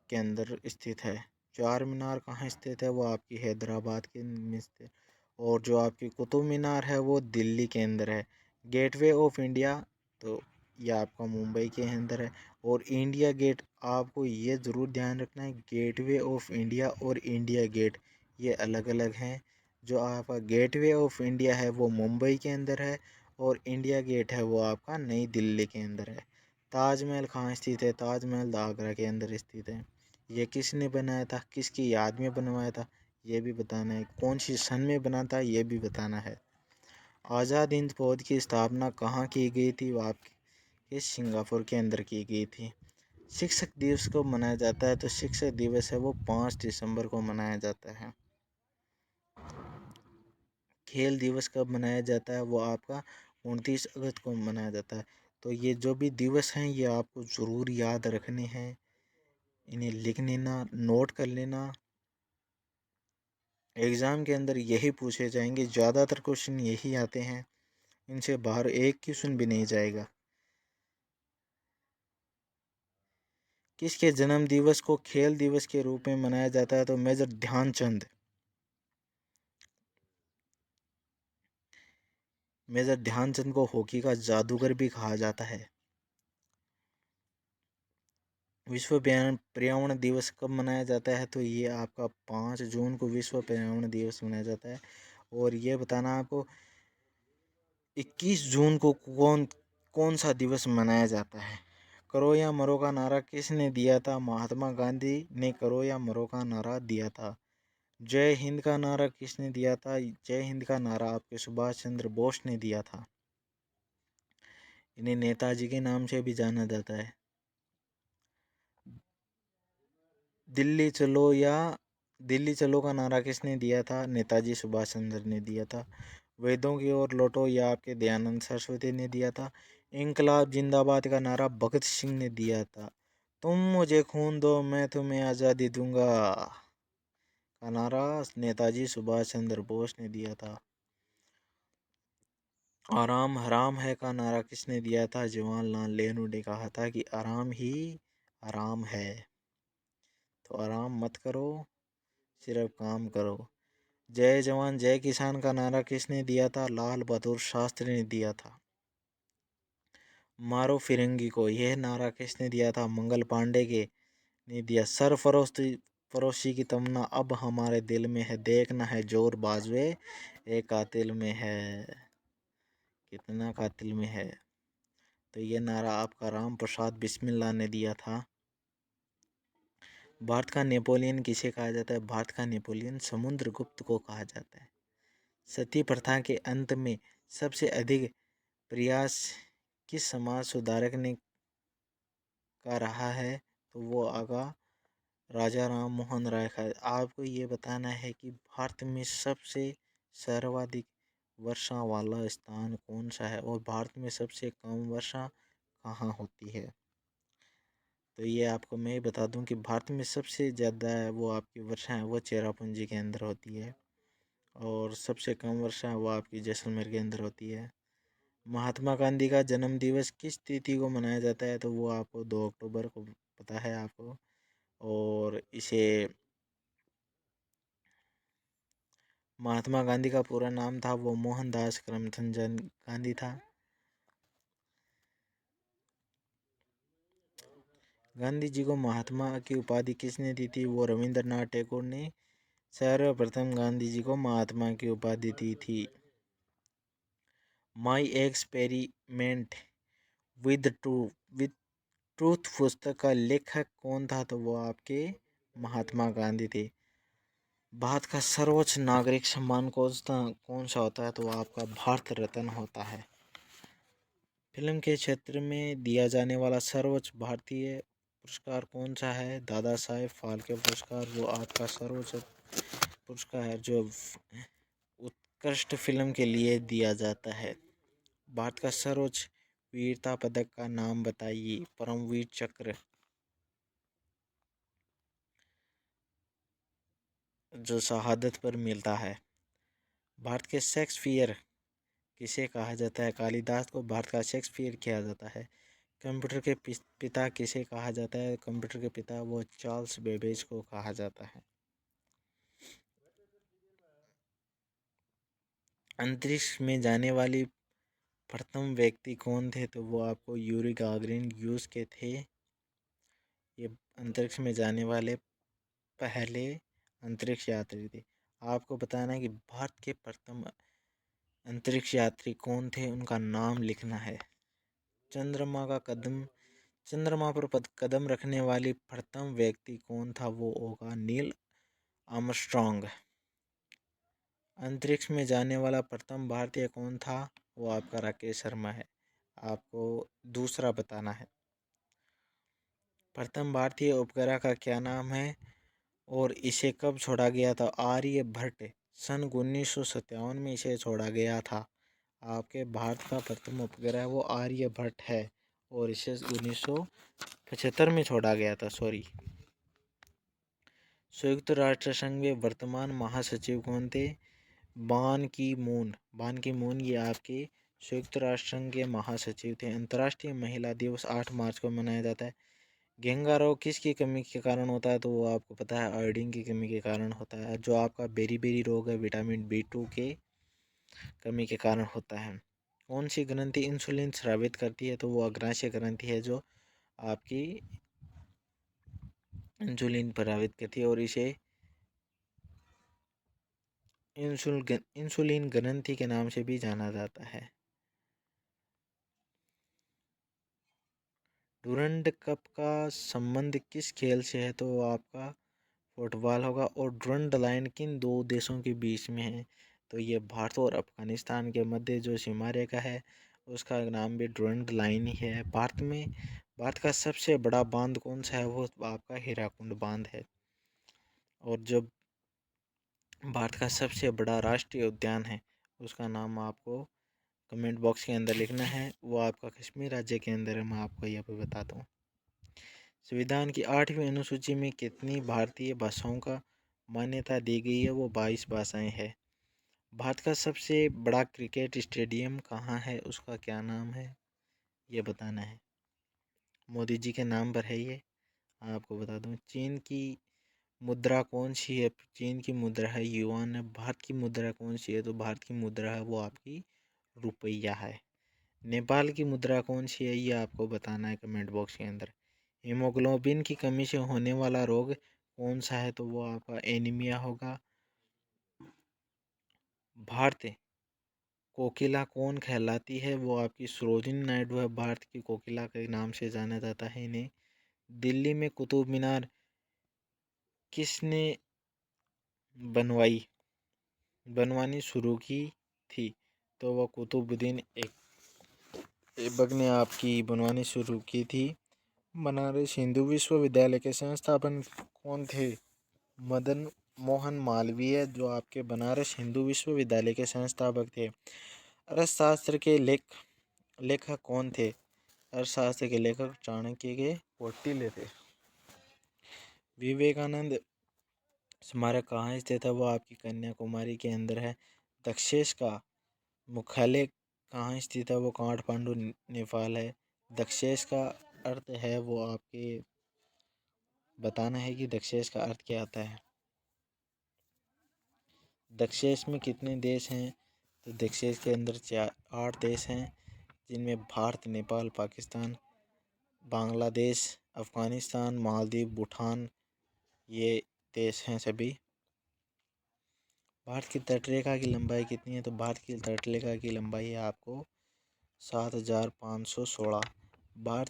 के अंदर स्थित है। चार मीनार कहाँ स्थित है? वो आपकी हैदराबाद के में स्थित। और जो आपकी कुतुब मीनार है वो दिल्ली के अंदर है। गेटवे ऑफ इंडिया तो ये आपका मुंबई के अंदर है। और इंडिया गेट आपको ये ज़रूर ध्यान रखना है, गेटवे ऑफ इंडिया और इंडिया गेट ये अलग अलग हैं। जो आपका गेटवे ऑफ इंडिया है वो मुंबई के अंदर है और इंडिया गेट है वो आपका नई दिल्ली के अंदर है। ताजमहल कहाँ स्थित है? ताजमहल आगरा के अंदर स्थित है। ये किसने बनाया था, किसकी याद में बनवाया था, ये भी बताना है। कौन सी सन में बना था, ये भी बताना है। आज़ाद हिंद फौज की स्थापना कहाँ की गई थी? वो आपके सिंगापुर के अंदर की गई थी। शिक्षक दिवस कब मनाया जाता है? तो शिक्षक दिवस है वो 5 दिसंबर को मनाया जाता है। खेल दिवस कब मनाया जाता है? वो आपका 29 अगस्त को मनाया जाता है। तो ये जो भी दिवस हैं ये आपको ज़रूर याद रखने हैं, इन्हें लिख लेना, नोट कर लेना। एग्ज़ाम के अंदर यही पूछे जाएंगे, ज़्यादातर क्वेश्चन यही आते हैं, इनसे बाहर एक क्वेश्चन भी नहीं जाएगा। किसके जन्म दिवस को खेल दिवस के रूप में मनाया जाता है? तो मेजर ध्यानचंद। मेजर ध्यानचंद को हॉकी का जादूगर भी कहा जाता है। विश्व पर्यावरण दिवस कब मनाया जाता है? तो ये आपका 5 जून को विश्व पर्यावरण दिवस मनाया जाता है। और ये बताना आपको 21 जून को कौन सा दिवस मनाया जाता है। करो या मरो का नारा किसने दिया था? महात्मा गांधी ने करो या मरो का नारा दिया था। जय हिंद का नारा किसने दिया था? जय हिंद का नारा आपके सुभाष चंद्र बोस ने दिया था। इन्हें नेताजी के नाम से भी जाना जाता है। दिल्ली चलो का नारा किसने दिया था? नेताजी सुभाष चंद्र ने दिया था। वेदों की ओर लौटो यह आपके दयानंद सरस्वती ने दिया था। इंकलाब जिंदाबाद का नारा भगत सिंह ने दिया था। तुम मुझे खून दो मैं तुम्हें आज़ादी दूंगा का नारा नेताजी सुभाष चंद्र बोस ने दिया था। आराम हराम है का नारा किसने दिया था? जवाहरलाल नेहरू ने कहा था कि आराम ही आराम है, तो आराम मत करो, सिर्फ काम करो। जय जवान जय किसान का नारा किसने दिया था? लाल बहादुर शास्त्री ने दिया था। मारो फिरंगी को यह नारा किसने दिया था? मंगल पांडे के ने दिया। फरोशी की तमन्ना अब हमारे दिल में है, देखना है जोर बाजुए एक कातिल में है, कितना कातिल में है। तो ये नारा आपका राम प्रसाद बिस्मिल्लाह ने दिया था। भारत का नेपोलियन किसे कहा जाता है? भारत का नेपोलियन समुद्रगुप्त को कहा जाता है। सती प्रथा के अंत में सबसे अधिक प्रयास किस समाज सुधारक ने का रहा है? तो वो आगा राजा राम मोहन राय का। आपको ये बताना है कि भारत में सबसे सर्वाधिक वर्षा वाला स्थान कौन सा है और भारत में सबसे कम वर्षा कहाँ होती है। तो ये आपको मैं बता दूं कि भारत में सबसे ज़्यादा वो आपकी वर्षा है वो चेरापूंजी के अंदर होती है और सबसे कम वर्षा वो आपकी जैसलमेर के अंदर होती है। महात्मा गांधी का जन्म दिवस किस तिथि को मनाया जाता है? तो वो आपको 2 अक्टूबर को पता है आपको। और इसे महात्मा गांधी का पूरा नाम था वो मोहनदास करमचंद गांधी था। गांधी जी को महात्मा की उपाधि किसने दी थी? वो रविंद्रनाथ टैगोर ने सर्वप्रथम गांधी जी को महात्मा की उपाधि दी थी। माई एक्सपेरिमेंट विद ट्रूथ पुस्तक का लेखक कौन था? तो वो आपके महात्मा गांधी थे। भारत का सर्वोच्च नागरिक सम्मान कौन सा होता है? तो वो आपका भारत रत्न होता है। फिल्म के क्षेत्र में दिया जाने वाला सर्वोच्च भारतीय पुरस्कार कौन सा है? दादा साहेब फाल्के पुरस्कार वो आपका सर्वोच्च पुरस्कार है जो उत्कृष्ट फिल्म के लिए दिया जाता है। भारत का सर्वोच्च वीरता पदक का नाम बताइए। परमवीर चक्र जो शहादत पर मिलता है। भारत के शेक्सपियर किसे कहा जाता है? कालिदास को भारत का शेक्सपियर किया जाता है। कंप्यूटर के पिता किसे कहा जाता है? कंप्यूटर के पिता वो चार्ल्स बेबेज को कहा जाता है। अंतरिक्ष में जाने वाली प्रथम व्यक्ति कौन थे? तो वो आपको यूरी गागरिन रूस के थे। ये अंतरिक्ष में जाने वाले पहले अंतरिक्ष यात्री थे। आपको बताना है कि भारत के प्रथम अंतरिक्ष यात्री कौन थे, उनका नाम लिखना है। चंद्रमा पर कदम रखने वाली प्रथम व्यक्ति कौन था? वो होगा नील आर्मस्ट्रॉन्ग। अंतरिक्ष में जाने वाला प्रथम भारतीय कौन था? वो आपका राकेश शर्मा है। आपको दूसरा बताना है। प्रथम भारतीय उपग्रह का क्या नाम है और इसे कब छोड़ा गया था? आर्यभट्ट सन 1957 में इसे छोड़ा गया था। आपके भारत का प्रथम उपग्रह वो आर्यभट्ट है और इसे 1975 में छोड़ा गया था। संयुक्त राष्ट्र संघ में वर्तमान महासचिव कौन थे? बान की मून ये आपके संयुक्त राष्ट्र संघ के महासचिव थे। अंतर्राष्ट्रीय महिला दिवस 8 मार्च को मनाया जाता है। घेंगा रोग किसकी कमी के कारण होता है? तो वो आपको पता है आयोडीन की कमी के कारण होता है। जो आपका बेरी रोग है विटामिन B2 के कमी के कारण होता है। कौन सी ग्रंथि इंसुलिन स्रावित करती है? तो वो अग्राशय ग्रंथि है जो आपकी इंसुलिन प्रभावित करती है और इसे इंसुलिन ग्रंथि के नाम से भी जाना जाता है। डूरंड कप का संबंध किस खेल से है? तो वो आपका फुटबॉल होगा। और डूरंड लाइन किन दो देशों के बीच में है? तो ये भारत और अफगानिस्तान के मध्य जो सीमा रेखा है उसका नाम भी ड्रूइंग लाइन ही है। भारत का सबसे बड़ा बांध कौन सा है? वो आपका हीराकुंड बांध है। और जो भारत का सबसे बड़ा राष्ट्रीय उद्यान है उसका नाम आपको कमेंट बॉक्स के अंदर लिखना है। वो आपका कश्मीर राज्य के अंदर है, मैं आपको यहाँ पे बताता हूँ। संविधान की 8वीं अनुसूची में कितनी भारतीय भाषाओं का मान्यता दी गई है? वो 22 भाषाएं हैं। भारत का सबसे बड़ा क्रिकेट स्टेडियम कहाँ है? उसका क्या नाम है? ये बताना है। मोदी जी के नाम पर है ये, आपको बता दूं। चीन की मुद्रा कौन सी है? चीन की मुद्रा है युआन है। भारत की मुद्रा कौन सी है? तो भारत की मुद्रा है वो आपकी रुपया है। नेपाल की मुद्रा कौन सी है? ये आपको बताना है कमेंट बॉक्स के अंदर। हीमोग्लोबिन की कमी से होने वाला रोग कौन सा है? तो वो आपका एनीमिया होगा। भारत कोकिला कौन कहलाती है? वो आपकी सरोजिनी नायडू है। भारत की कोकिला के नाम से जाना जाता है इन्हें। दिल्ली में कुतुब मीनार किसने बनवानी शुरू की थी? तो वह कुतुबुद्दीन ऐबक ने आपकी बनवानी शुरू की थी। बनारस हिंदू विश्वविद्यालय के संस्थापक कौन थे? मदन मोहन मालवीय, जो आपके बनारस हिंदू विश्वविद्यालय के संस्थापक थे। अर्थशास्त्र के लेखक कौन थे? अर्थशास्त्र के लेखक चाणक्य के कौटिल्य थे। विवेकानंद स्मारक कहाँ स्थित है? वो आपकी कन्याकुमारी के अंदर है। दक्षेश का मुख्यालय कहाँ स्थित है? वो काठमांडू नेपाल है। दक्षेश का अर्थ है वो आपके बताना है कि दक्षेश का अर्थ क्या आता है। दक्षेश में कितने देश हैं? तो दक्षेश के अंदर 8 देश हैं, जिनमें भारत, नेपाल, पाकिस्तान, बांग्लादेश, अफ़गानिस्तान, मालदीव, भूटान, ये देश हैं सभी। भारत की तटरेखा की लंबाई कितनी है? तो भारत की तटरेखा की लंबाई है आपको 7516। भारत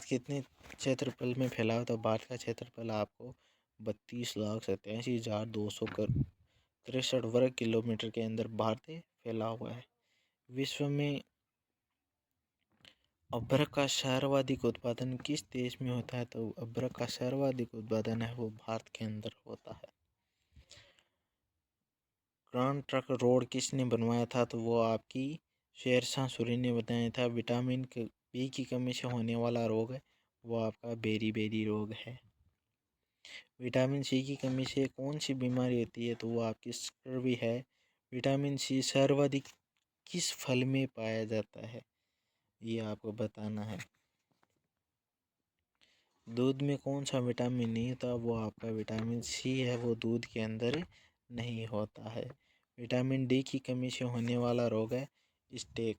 कितने क्षेत्रफल में फैला हुआ? तो भारत का क्षेत्रफल आपको 32,87,263 वर्ग किलोमीटर के अंदर भारत फैला हुआ है। विश्व में अभ्रक का सर्वाधिक उत्पादन किस देश में होता है? तो अभ्रक का सर्वाधिक उत्पादन है वो भारत के अंदर होता है। ग्रांड ट्रंक रोड किसने बनवाया था? तो वो आपकी शेरशाह सूरी ने बनाया था। विटामिन बी की कमी से होने वाला रोग है वो आपका बेरी रोग है। विटामिन सी की कमी से कौन सी बीमारी होती है? तो वो आपकी स्कर्वी है। विटामिन सी सर्वाधिक किस फल में पाया जाता है? ये आपको बताना है। दूध में कौन सा विटामिन नहीं होता? वो आपका विटामिन सी है, वो दूध के अंदर नहीं होता है। विटामिन डी की कमी से होने वाला रोग है स्टेक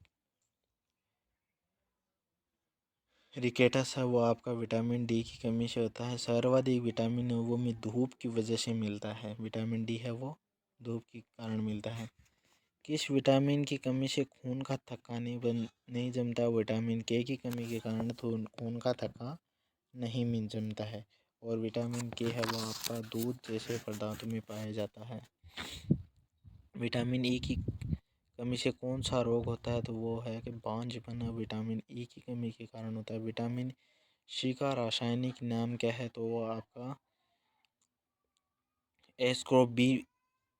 रिकेटस है, वो आपका विटामिन डी की कमी से होता है। सर्वाधिक विटामिन है वो में धूप की वजह से मिलता है। विटामिन डी है वो धूप के कारण मिलता है। किस विटामिन की कमी से खून का थक्का नहीं जमता? विटामिन के की कमी के कारण तो खून का थक्का नहीं मिल जमता है। और विटामिन के है वो आपका दूध जैसे पदार्थों में पाया जाता है। विटामिन ई की कमी से कौन सा रोग होता है? तो वो है कि बांझपना विटामिन ई की कमी के कारण होता है। विटामिन सी का रासायनिक नाम क्या है? तो वो आपका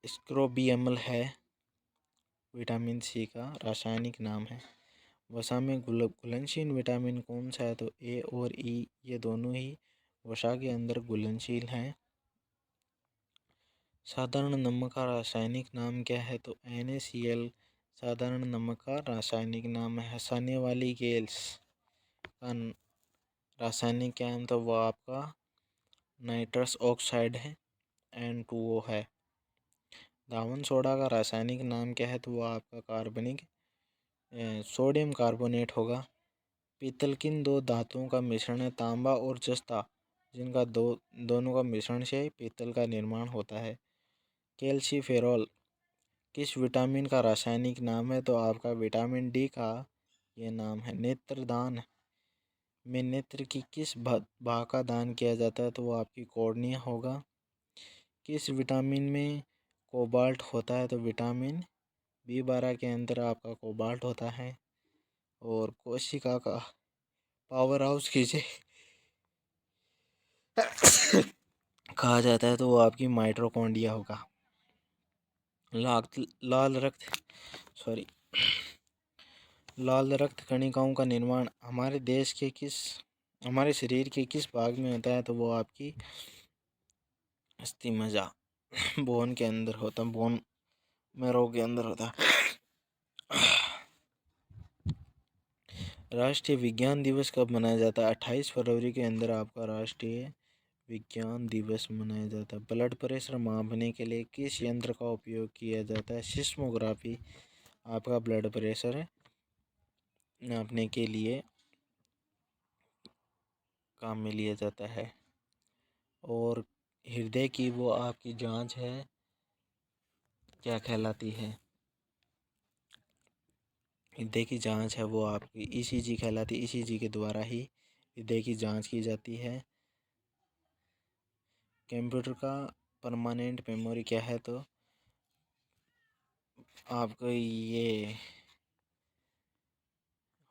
स्क्रोबियमल है। विटामिन सी का रासायनिक नाम है। वसा में घुलनशील विटामिन कौन सा है? तो ए और ई ये दोनों ही वसा के अंदर घुलनशील हैं। साधारण नमक का रासायनिक नाम क्या है? तो NaCl साधारण नमक का रासायनिक नाम है। हंसाने वाली गैस का रासायनिक क्या है? तो वो आपका नाइट्रस ऑक्साइड है, N2O है। दावन सोडा का रासायनिक नाम क्या है? तो वो आपका सोडियम कार्बोनेट होगा। पीतल किन दो धातुओं का मिश्रण है? तांबा और जस्ता, जिनका दोनों का मिश्रण से पीतल का निर्माण होता है। कैल्सीफेरॉल किस विटामिन का रासायनिक नाम है? तो आपका विटामिन डी का ये नाम है। नेत्रदान में नेत्र की किस भाग का दान किया जाता है? तो वो आपकी कॉर्निया होगा। किस विटामिन में कोबाल्ट होता है? तो विटामिन B12 के अंदर आपका कोबाल्ट होता है। और कोशिका का पावर हाउस किसे कहा जाता है, तो वो आपकी माइटोकॉन्ड्रिया होगा। लाल रक्त सॉरी लाल रक्त कणिकाओं का निर्माण हमारे शरीर के किस भाग में होता है, तो वो आपकी अस्थिमज्जा बोन के अंदर होता है, बोन मैरो के अंदर होता है। राष्ट्रीय विज्ञान दिवस कब मनाया जाता है? 28 फरवरी के अंदर आपका राष्ट्रीय विज्ञान दिवस मनाया जाता है। ब्लड प्रेशर मापने के लिए किस यंत्र का उपयोग किया जाता है? सिस्मोग्राफी आपका ब्लड प्रेशर नापने के लिए काम में लिया जाता है। और हृदय की वो आपकी जांच है, क्या कहलाती है? हृदय की जांच है वो आपकी ईसीजी कहलाती है। ईसीजी के द्वारा ही हृदय की जांच की जाती है। कंप्यूटर का परमानेंट मेमोरी क्या है? तो आपको ये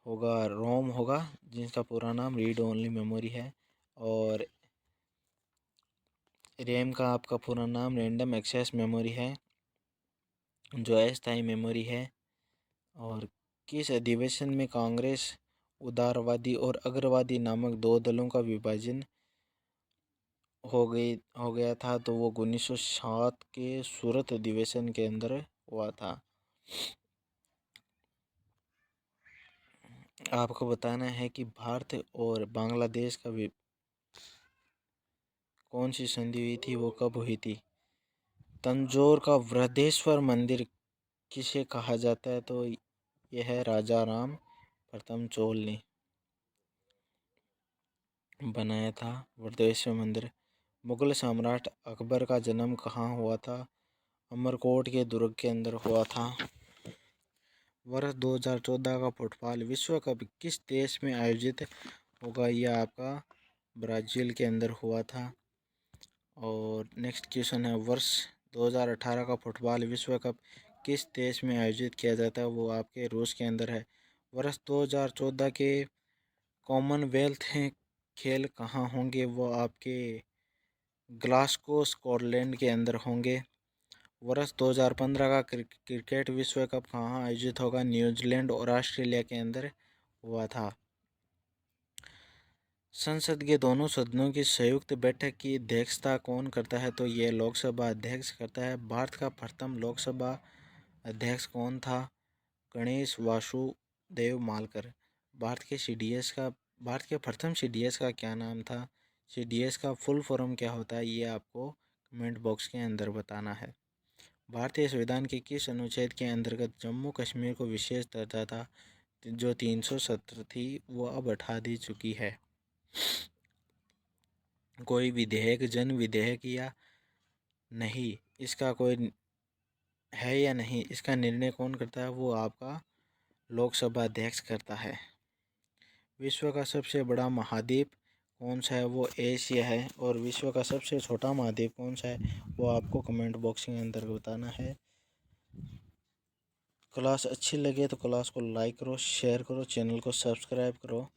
होगा रोम होगा, जिसका पूरा नाम रीड ओनली मेमोरी है। और रैम का आपका पूरा नाम रैंडम एक्सेस मेमोरी है, जो अस्थायी मेमोरी है। और किस अधिवेशन में कांग्रेस उदारवादी और अग्रवादी नामक दो दलों का विभाजन हो गया था? तो वो 1907 के सूरत अधिवेशन के अंदर हुआ था। आपको बताना है कि भारत और बांग्लादेश का कौन सी संधि हुई थी, वो कब हुई थी? तंजौर का बृहदेश्वर मंदिर किसे कहा जाता है? तो यह है राजा राम प्रथम चोल ने बनाया था बृहदेश्वर मंदिर। मुगल सम्राट अकबर का जन्म कहाँ हुआ था? अमरकोट के दुर्ग के अंदर हुआ था। वर्ष 2014 का फुटबॉल विश्व कप किस देश में आयोजित होगा? यह आपका ब्राज़ील के अंदर हुआ था। और नेक्स्ट क्वेश्चन है, वर्ष 2018 का फुटबॉल विश्व कप किस देश में आयोजित किया जाता है? वो आपके रूस के अंदर है। वर्ष 2014 के कॉमनवेल्थ खेल कहाँ होंगे? वो आपके ग्लासगो स्कॉटलैंड के अंदर होंगे। वर्ष 2015 का क्रिकेट विश्व कप कहाँ आयोजित होगा? न्यूजीलैंड और ऑस्ट्रेलिया के अंदर हुआ था। संसद के दोनों सदनों की संयुक्त बैठक की अध्यक्षता कौन करता है? तो ये लोकसभा अध्यक्ष करता है। भारत का प्रथम लोकसभा अध्यक्ष कौन था? गणेश वासुदेव मालकर। भारत के प्रथम सीडीएस का क्या नाम था? सीडीएस का फुल फॉर्म क्या होता है? ये आपको कमेंट बॉक्स के अंदर बताना है। भारतीय संविधान के किस अनुच्छेद के अंतर्गत जम्मू कश्मीर को विशेष दर्जा था? जो 370 थी वो अब हटा दी चुकी है। कोई विधेयक जन विधेयक या नहीं, इसका कोई है या नहीं, इसका निर्णय कौन करता है? वो आपका लोकसभा अध्यक्ष करता है। विश्व का सबसे बड़ा महाद्वीप कौन सा है? वो एशिया है। और विश्व का सबसे छोटा महाद्वीप कौन सा है? वो आपको कमेंट बॉक्स के अंदर बताना है। क्लास अच्छी लगे तो क्लास को लाइक करो, शेयर करो, चैनल को सब्सक्राइब करो।